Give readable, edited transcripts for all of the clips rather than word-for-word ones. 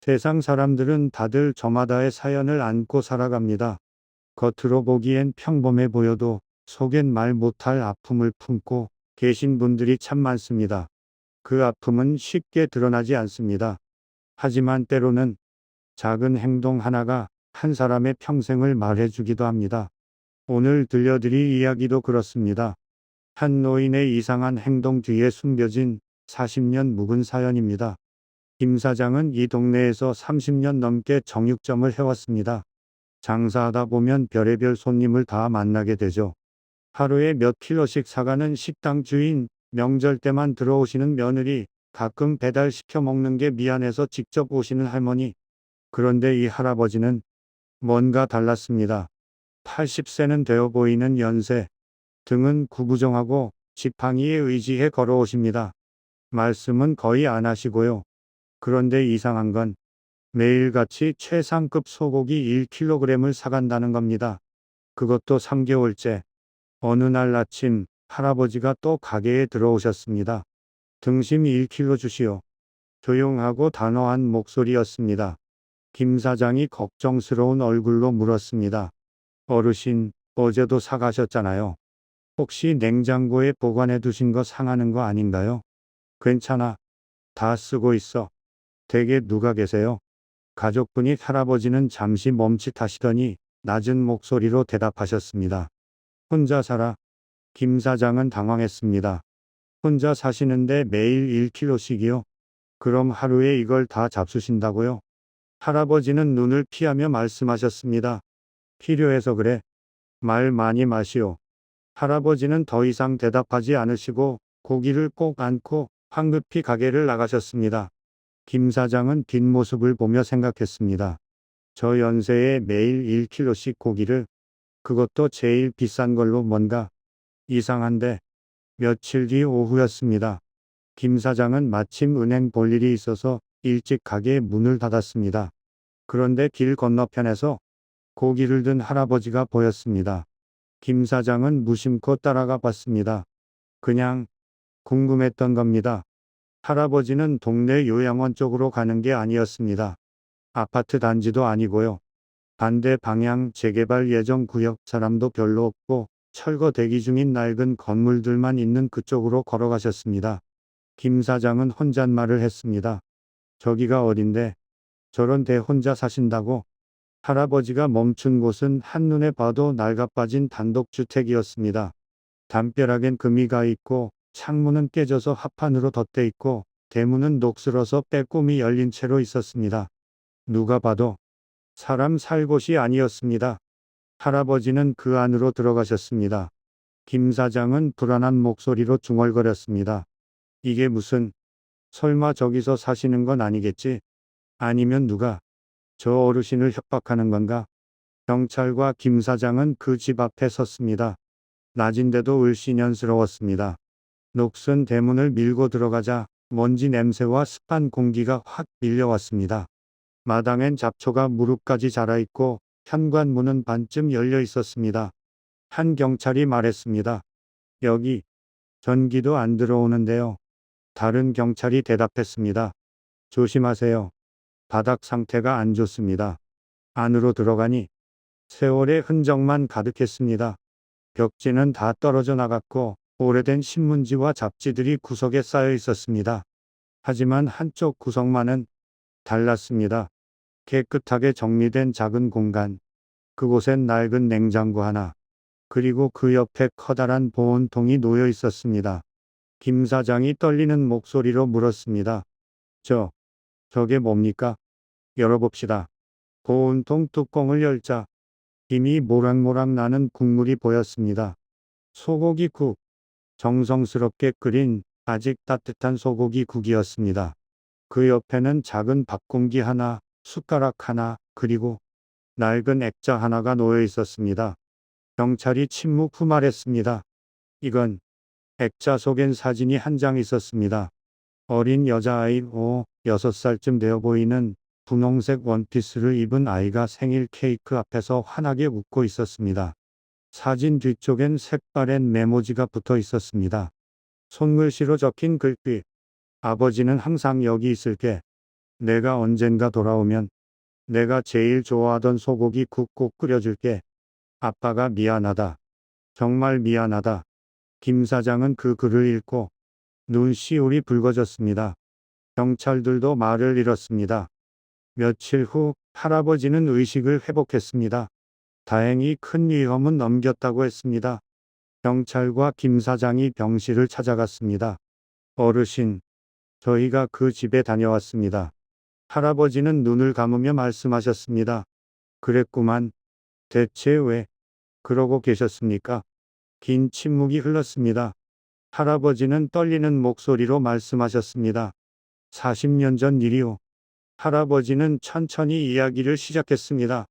세상 사람들은 다들 저마다의 사연을 안고 살아갑니다. 겉으로 보기엔 평범해 보여도 속엔 말 못할 아픔을 품고 계신 분들이 참 많습니다. 그 아픔은 쉽게 드러나지 않습니다. 하지만 때로는 작은 행동 하나가 한 사람의 평생을 말해주기도 합니다. 오늘 들려드릴 이야기도 그렇습니다. 한 노인의 이상한 행동 뒤에 숨겨진 40년 묵은 사연입니다. 김 사장은 이 동네에서 30년 넘게 정육점을 해왔습니다. 장사하다 보면 별의별 손님을 다 만나게 되죠. 하루에 몇 킬로씩 사가는 식당 주인, 명절 때만 들어오시는 며느리, 가끔 배달시켜 먹는 게 미안해서 직접 오시는 할머니. 그런데 이 할아버지는 뭔가 달랐습니다. 80세는 되어 보이는 연세, 등은 구부정하고 지팡이에 의지해 걸어오십니다. 말씀은 거의 안 하시고요. 그런데 이상한 건 매일같이 최상급 소고기 1kg을 사간다는 겁니다. 그것도 3개월째. 어느 날 아침 할아버지가 또 가게에 들어오셨습니다. 등심 1kg 주시오. 조용하고 단호한 목소리였습니다. 김 사장이 걱정스러운 얼굴로 물었습니다. 어르신, 어제도 사가셨잖아요. 혹시 냉장고에 보관해 두신 거 상하는 거 아닌가요? 괜찮아. 다 쓰고 있어. 댁에 누가 계세요? 가족분이. 할아버지는 잠시 멈칫하시더니 낮은 목소리로 대답하셨습니다. 혼자 살아. 김 사장은 당황했습니다. 혼자 사시는데 매일 1kg씩이요? 그럼 하루에 이걸 다 잡수신다고요? 할아버지는 눈을 피하며 말씀하셨습니다. 필요해서 그래. 말 많이 마시오. 할아버지는 더 이상 대답하지 않으시고 고기를 꼭 안고 황급히 가게를 나가셨습니다. 김 사장은 뒷모습을 보며 생각했습니다. 저 연세에 매일 1kg씩 고기를, 그것도 제일 비싼 걸로. 뭔가 이상한데. 며칠 뒤 오후였습니다. 김 사장은 마침 은행 볼 일이 있어서 일찍 가게 문을 닫았습니다. 그런데 길 건너편에서 고기를 든 할아버지가 보였습니다. 김 사장은 무심코 따라가 봤습니다. 그냥 궁금했던 겁니다. 할아버지는 동네 요양원 쪽으로 가는 게 아니었습니다. 아파트 단지도 아니고요. 반대 방향 재개발 예정 구역, 사람도 별로 없고 철거 대기 중인 낡은 건물들만 있는 그쪽으로 걸어가셨습니다. 김 사장은 혼잣말을 했습니다. 저기가 어딘데? 저런 데 혼자 사신다고? 할아버지가 멈춘 곳은 한눈에 봐도 낡아빠진 단독주택이었습니다. 담벼락엔 금이 가 있고 창문은 깨져서 합판으로 덧대 있고 대문은 녹슬어서 빼꼼히 열린 채로 있었습니다. 누가 봐도 사람 살 곳이 아니었습니다. 할아버지는 그 안으로 들어가셨습니다. 김 사장은 불안한 목소리로 중얼거렸습니다. 이게 무슨, 설마 저기서 사시는 건 아니겠지? 아니면 누가 저 어르신을 협박하는 건가? 경찰과 김 사장은 그 집 앞에 섰습니다. 낮인데도 을씨년스러웠습니다. 녹슨 대문을 밀고 들어가자 먼지 냄새와 습한 공기가 확 밀려왔습니다. 마당엔 잡초가 무릎까지 자라있고 현관문은 반쯤 열려 있었습니다. 한 경찰이 말했습니다. 여기 전기도 안 들어오는데요. 다른 경찰이 대답했습니다. 조심하세요. 바닥 상태가 안 좋습니다. 안으로 들어가니 세월의 흔적만 가득했습니다. 벽지는 다 떨어져 나갔고 오래된 신문지와 잡지들이 구석에 쌓여 있었습니다. 하지만 한쪽 구석만은 달랐습니다. 깨끗하게 정리된 작은 공간. 그곳엔 낡은 냉장고 하나, 그리고 그 옆에 커다란 보온통이 놓여 있었습니다. 김 사장이 떨리는 목소리로 물었습니다. 저게 뭡니까? 열어봅시다. 보온통 뚜껑을 열자 김이 모락모락 나는 국물이 보였습니다. 소고기국. 정성스럽게 끓인 아직 따뜻한 소고기 국이었습니다. 그 옆에는 작은 밥공기 하나, 숟가락 하나, 그리고 낡은 액자 하나가 놓여 있었습니다. 경찰이 침묵 후 말했습니다. 이건. 액자 속엔 사진이 한 장 있었습니다. 어린 여자아이 5, 6살쯤 되어 보이는 분홍색 원피스를 입은 아이가 생일 케이크 앞에서 환하게 웃고 있었습니다. 사진 뒤쪽엔 색바랜 메모지가 붙어 있었습니다. 손글씨로 적힌 글귀. 아버지는 항상 여기 있을게. 내가 언젠가 돌아오면 내가 제일 좋아하던 소고기 국 꼭 끓여줄게. 아빠가 미안하다. 정말 미안하다. 김 사장은 그 글을 읽고 눈시울이 붉어졌습니다. 경찰들도 말을 잃었습니다. 며칠 후 할아버지는 의식을 회복했습니다. 다행히 큰 위험은 넘겼다고 했습니다. 경찰과 김 사장이 병실을 찾아갔습니다. 어르신, 저희가 그 집에 다녀왔습니다. 할아버지는 눈을 감으며 말씀하셨습니다. 그랬구만. 대체 왜 그러고 계셨습니까? 긴 침묵이 흘렀습니다. 할아버지는 떨리는 목소리로 말씀하셨습니다. 40년 전 일이오. 할아버지는 천천히 이야기를 시작했습니다.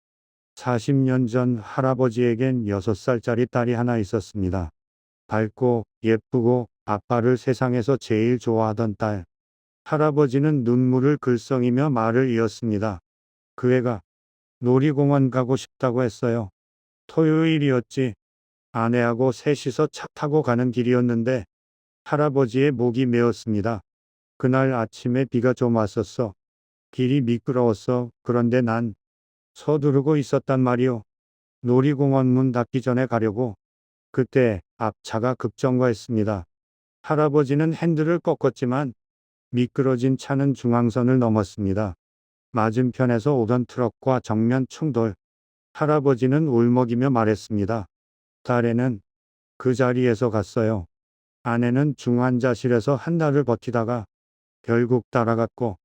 40년 전 할아버지에겐 6살짜리 딸이 하나 있었습니다. 밝고 예쁘고 아빠를 세상에서 제일 좋아하던 딸. 할아버지는 눈물을 글썽이며 말을 이었습니다. 그 애가 놀이공원 가고 싶다고 했어요. 토요일이었지. 아내하고 셋이서 차 타고 가는 길이었는데 할아버지의 목이 메었습니다. 그날 아침에 비가 좀 왔었어. 길이 미끄러웠어. 그런데 난 서두르고 있었단 말이오. 놀이공원 문 닫기 전에 가려고. 그때 앞차가 급정거했습니다. 할아버지는 핸들을 꺾었지만 미끄러진 차는 중앙선을 넘었습니다. 맞은편에서 오던 트럭과 정면 충돌. 할아버지는 울먹이며 말했습니다. 딸애는 그 자리에서 갔어요. 아내는 중환자실에서 한 달을 버티다가 결국 따라갔고,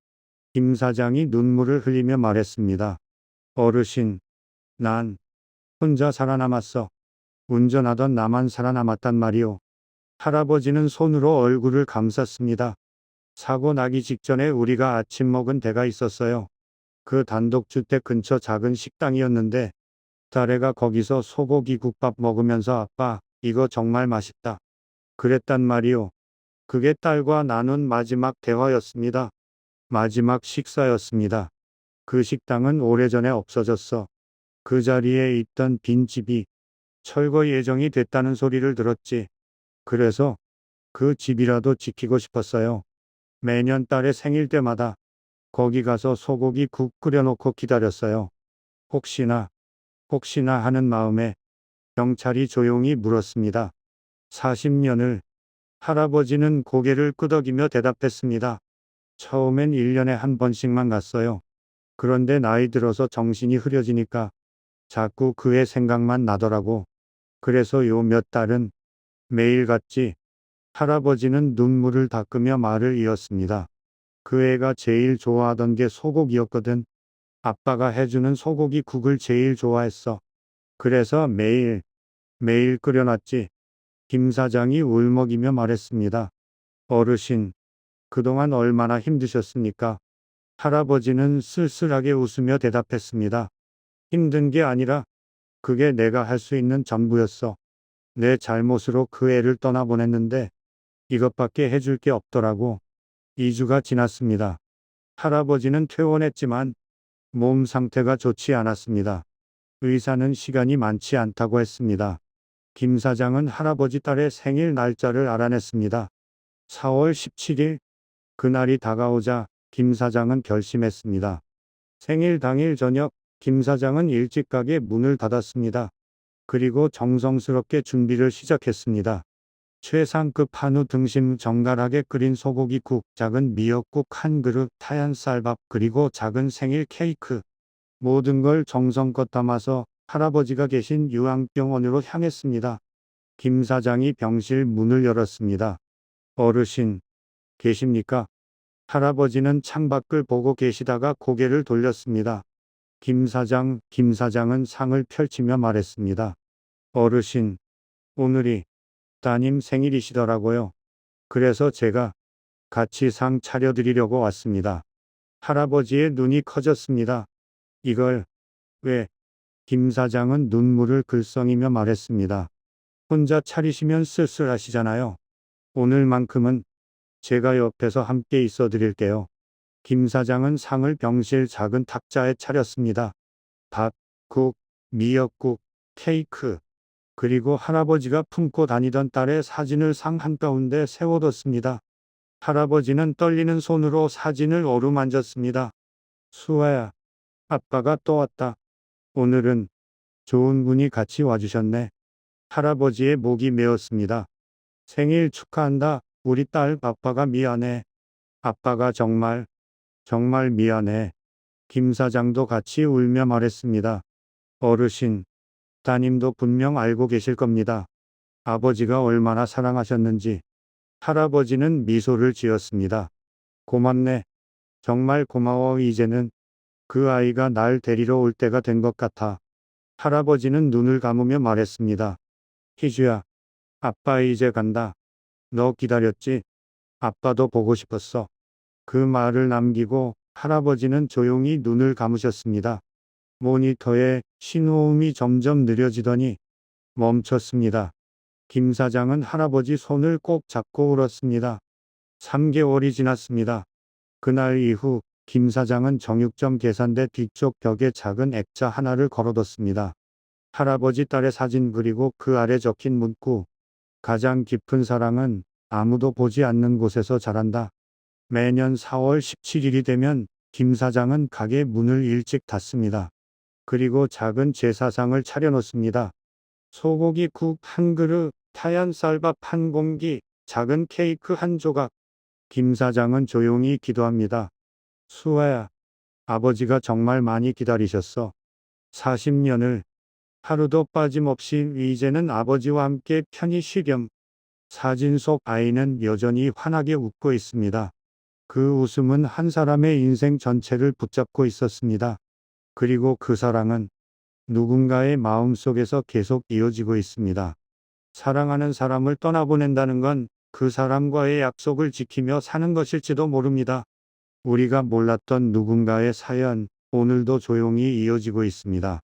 김 사장이 눈물을 흘리며 말했습니다. 어르신, 난 혼자 살아남았어. 운전하던 나만 살아남았단 말이오. 할아버지는 손으로 얼굴을 감쌌습니다. 사고 나기 직전에 우리가 아침 먹은 데가 있었어요. 그 단독주택 근처 작은 식당이었는데 딸애가 거기서 소고기 국밥 먹으면서 아빠, 이거 정말 맛있다. 그랬단 말이오. 그게 딸과 나눈 마지막 대화였습니다. 마지막 식사였습니다. 그 식당은 오래전에 없어졌어. 그 자리에 있던 빈집이 철거 예정이 됐다는 소리를 들었지. 그래서 그 집이라도 지키고 싶었어요. 매년 딸의 생일 때마다 거기 가서 소고기 국 끓여놓고 기다렸어요. 혹시나 하는 마음에. 경찰이 조용히 물었습니다. 40년을. 할아버지는 고개를 끄덕이며 대답했습니다. 처음엔 1년에 한 번씩만 갔어요. 그런데 나이 들어서 정신이 흐려지니까 자꾸 그 애 생각만 나더라고. 그래서 요 몇 달은 매일 갔지. 할아버지는 눈물을 닦으며 말을 이었습니다. 그 애가 제일 좋아하던 게 소고기였거든. 아빠가 해주는 소고기 국을 제일 좋아했어. 그래서 매일 끓여놨지. 김 사장이 울먹이며 말했습니다. 어르신, 그동안 얼마나 힘드셨습니까? 할아버지는 쓸쓸하게 웃으며 대답했습니다. 힘든 게 아니라 그게 내가 할 수 있는 전부였어. 내 잘못으로 그 애를 떠나보냈는데 이것밖에 해줄 게 없더라고. 2주가 지났습니다. 할아버지는 퇴원했지만 몸 상태가 좋지 않았습니다. 의사는 시간이 많지 않다고 했습니다. 김 사장은 할아버지 딸의 생일 날짜를 알아냈습니다. 4월 17일, 그날이 다가오자 김 사장은 결심했습니다. 생일 당일 저녁, 김 사장은 일찍 가게 문을 닫았습니다. 그리고 정성스럽게 준비를 시작했습니다. 최상급 한우 등심 정갈하게 끓인 소고기국, 작은 미역국 한 그릇, 하얀 쌀밥, 그리고 작은 생일 케이크. 모든 걸 정성껏 담아서 할아버지가 계신 요양병원으로 향했습니다. 김 사장이 병실 문을 열었습니다. 어르신, 계십니까? 할아버지는 창밖을 보고 계시다가 고개를 돌렸습니다. 김 사장은 상을 펼치며 말했습니다. 어르신, 오늘이 따님 생일이시더라고요. 그래서 제가 같이 상 차려드리려고 왔습니다. 할아버지의 눈이 커졌습니다. 이걸 왜? 김 사장은 눈물을 글썽이며 말했습니다. 혼자 차리시면 쓸쓸하시잖아요. 오늘만큼은 제가 옆에서 함께 있어 드릴게요. 김 사장은 상을 병실 작은 탁자에 차렸습니다. 밥, 국, 미역국, 케이크, 그리고 할아버지가 품고 다니던 딸의 사진을 상 한가운데 세워뒀습니다. 할아버지는 떨리는 손으로 사진을 어루만졌습니다. 수아야, 아빠가 또 왔다. 오늘은 좋은 분이 같이 와주셨네. 할아버지의 목이 메었습니다. 생일 축하한다. 우리 딸 아빠가 미안해. 아빠가 정말 미안해. 김 사장도 같이 울며 말했습니다. 어르신, 따님도 분명 알고 계실 겁니다. 아버지가 얼마나 사랑하셨는지. 할아버지는 미소를 지었습니다. 고맙네. 정말 고마워. 이제는 그 아이가 날 데리러 올 때가 된 것 같아. 할아버지는 눈을 감으며 말했습니다. 희주야, 아빠 이제 간다. 너 기다렸지? 아빠도 보고 싶었어. 그 말을 남기고 할아버지는 조용히 눈을 감으셨습니다. 모니터에 신호음이 점점 느려지더니 멈췄습니다. 김 사장은 할아버지 손을 꼭 잡고 울었습니다. 3개월이 지났습니다. 그날 이후 김 사장은 정육점 계산대 뒤쪽 벽에 작은 액자 하나를 걸어뒀습니다. 할아버지 딸의 사진 그리고 그 아래 적힌 문구. 가장 깊은 사랑은 아무도 보지 않는 곳에서 자란다. 매년 4월 17일이 되면 김 사장은 가게 문을 일찍 닫습니다. 그리고 작은 제사상을 차려놓습니다. 소고기 국 한 그릇, 하얀 쌀밥 한 공기, 작은 케이크 한 조각. 김 사장은 조용히 기도합니다. 수아야, 아버지가 정말 많이 기다리셨어. 40년을 하루도 빠짐없이. 이제는 아버지와 함께 편히 쉬렴. 사진 속 아이는 여전히 환하게 웃고 있습니다. 그 웃음은 한 사람의 인생 전체를 붙잡고 있었습니다. 그리고 그 사랑은 누군가의 마음속에서 계속 이어지고 있습니다. 사랑하는 사람을 떠나보낸다는 건 그 사람과의 약속을 지키며 사는 것일지도 모릅니다. 우리가 몰랐던 누군가의 사연, 오늘도 조용히 이어지고 있습니다.